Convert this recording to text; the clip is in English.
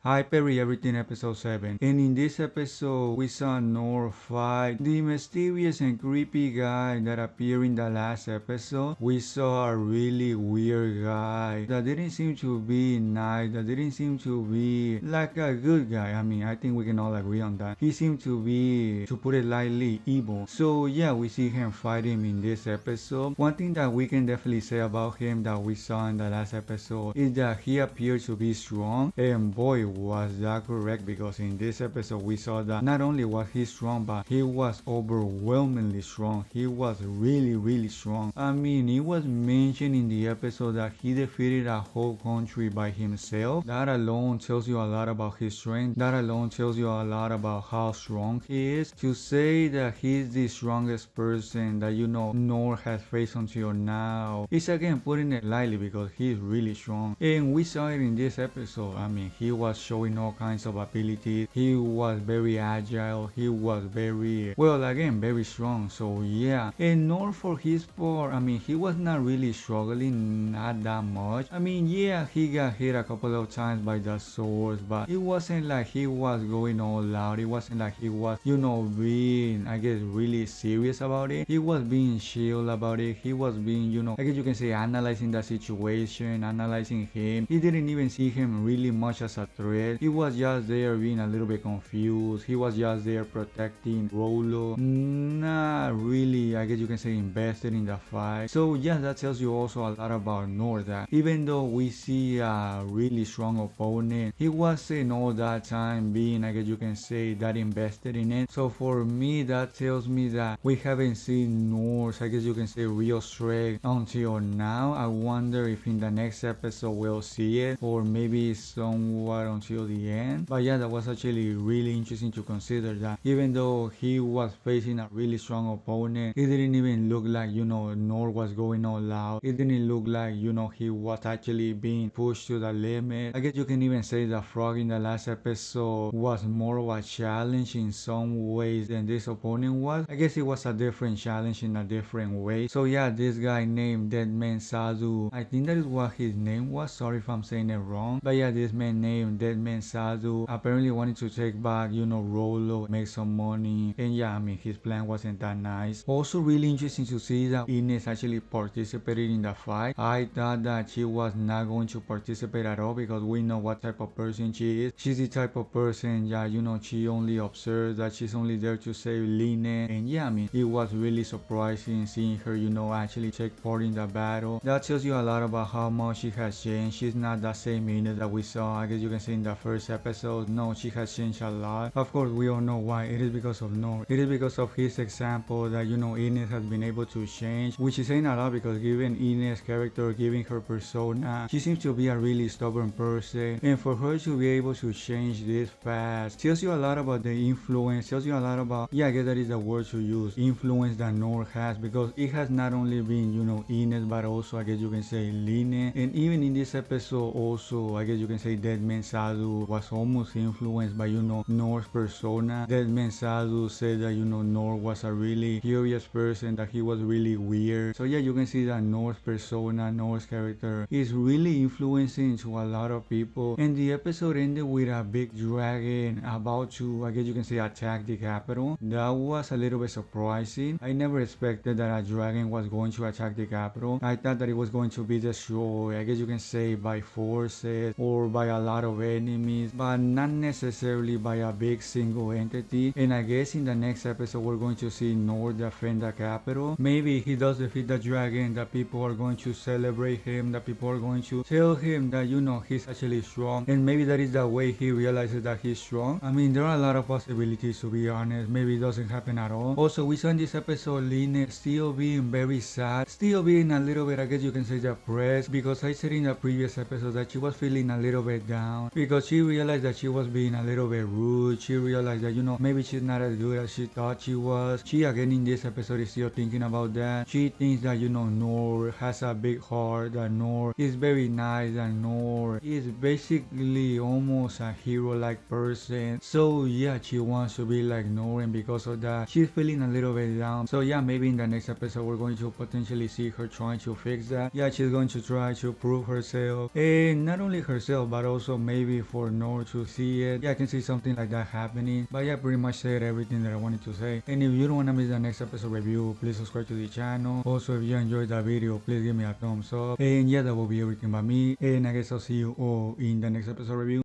Hi, Parry Everything episode 7. And in this episode, we saw Noor fight the mysterious and creepy guy that appeared in the last episode. We saw a really weird guy that didn't seem to be nice, that didn't seem to be like a good guy. I mean, I think we can all agree on that. He seemed to be, to put it lightly, evil. So yeah, we see him fight him in this episode. One thing that we can definitely say about him that we saw in the last episode is that he appeared to be strong, and boy was that correct, because in this episode we saw that not only was he strong, but he was overwhelmingly strong. He was really strong. I mean, it was mentioned in the episode that he defeated a whole country by himself. That alone tells you a lot about his strength. That alone tells you a lot about how strong he is. To say that he's the strongest person that Noor has faced until now, it's again putting it lightly, because he's really strong. And we saw it in this episode. I mean, he was showing all kinds of abilities. He was very agile. He was very, well, again, very strong. So yeah. And Noor, for his part, I mean, he was not really struggling, not that much. I mean, yeah, he got hit a couple of times by the swords, but it wasn't like he was going all out. It wasn't like he was, being, I guess, really serious about it. He was being chill about it. He was being, I guess you can say, analyzing the situation, analyzing him. He didn't even see him really much as a threat. He was just there being a little bit confused. He was just there protecting Rolo. Not really, I guess you can say, invested in the fight. So yeah, that tells you also a lot about Noor, that even though we see a really strong opponent, he wasn't all that time being, I guess you can say, that invested in it. So for me, that tells me that we haven't seen Noor's, I guess you can say, real strength until now. I wonder if in the next episode we'll see it, or maybe somewhat until the end. But yeah, that was actually really interesting to consider, that even though he was facing a really strong opponent, it didn't even look like, Noor was going all out. It didn't look like, he was actually being pushed to the limit. I guess you can even say the frog in the last episode was more of a challenge in some ways than this opponent was. I guess it was a different challenge in a different way. So yeah, this guy named Deadman Zadu, I think that is what his name was. Sorry if I'm saying it wrong. But yeah, this man named Deadman Zadu apparently wanted to take back, Rolo, make some money. And yeah, I mean, his plan wasn't that nice. Also really interesting to see that Ines actually participated in the fight. I thought that she was not going to participate at all, because we know what type of person she is. She's the type of person, yeah, she only observes, that she's only there to save Line. And yeah, I mean, it was really surprising seeing her, actually take part in the battle. That tells you a lot about how much she has changed. She's not the same Ines that we saw, I guess you can say, in the first episode. No, she has changed a lot. Of course, we all know why. It is because of Noor. It is because of his example that, Ines has been able to change, which is saying a lot, because given Ines' character, given her persona, she seems to be a really stubborn person. And for her to be able to change this fast tells you a lot about the influence, tells you a lot about, yeah, I guess that is the word to use, influence that Noor has, because it has not only been, Ines, but also, I guess you can say, Line. And even in this episode also, I guess you can say, Deadman Zadu was almost influenced by, Noor's persona. Deadman Zadu said that, Noor was a really curious person, that he was really weird. So yeah, you can see that Noor's persona, Noor's character is really influencing to a lot of people. And the episode ended with a big dragon about to, I guess you can say, attack the capital. That was a little bit surprising. I never expected that a dragon was going to attack the capital. I thought that it was going to be destroyed, I guess you can say, by forces or by a lot of enemies, but not necessarily by a big single entity. And I guess in the next episode we're going to see Noor defend the capital. Maybe he does defeat the dragon, that people are going to celebrate him, that people are going to tell him that, he's actually strong, and maybe that is the way he realizes that he's strong. I mean, there are a lot of possibilities, to be honest. Maybe it doesn't happen at all. Also, we saw in this episode Line still being very sad, still being a little bit, I guess you can say, depressed, because I said in the previous episode that she was feeling a little bit down, because she realized that she was being a little bit rude. She realized that, maybe she's not as good as she thought she was. She, again, in this episode is still thinking about that. She thinks that, Noor has a big heart, that Noor is very nice, that Noor is basically almost a hero-like person. So yeah, she wants to be like Noor, and because of that, she's feeling a little bit down. So yeah, maybe in the next episode we're going to potentially see her trying to fix that. Yeah, she's going to try to prove herself, and not only herself, but also maybe maybe for Noor to see it. Yeah, I can see something like that happening. But yeah, pretty much said everything that I wanted to say. And if you don't want to miss the next episode review, please subscribe to the channel. Also, if you enjoyed the video, please give me a thumbs up. And yeah, that will be everything by me. And I guess I'll see you all in the next episode review.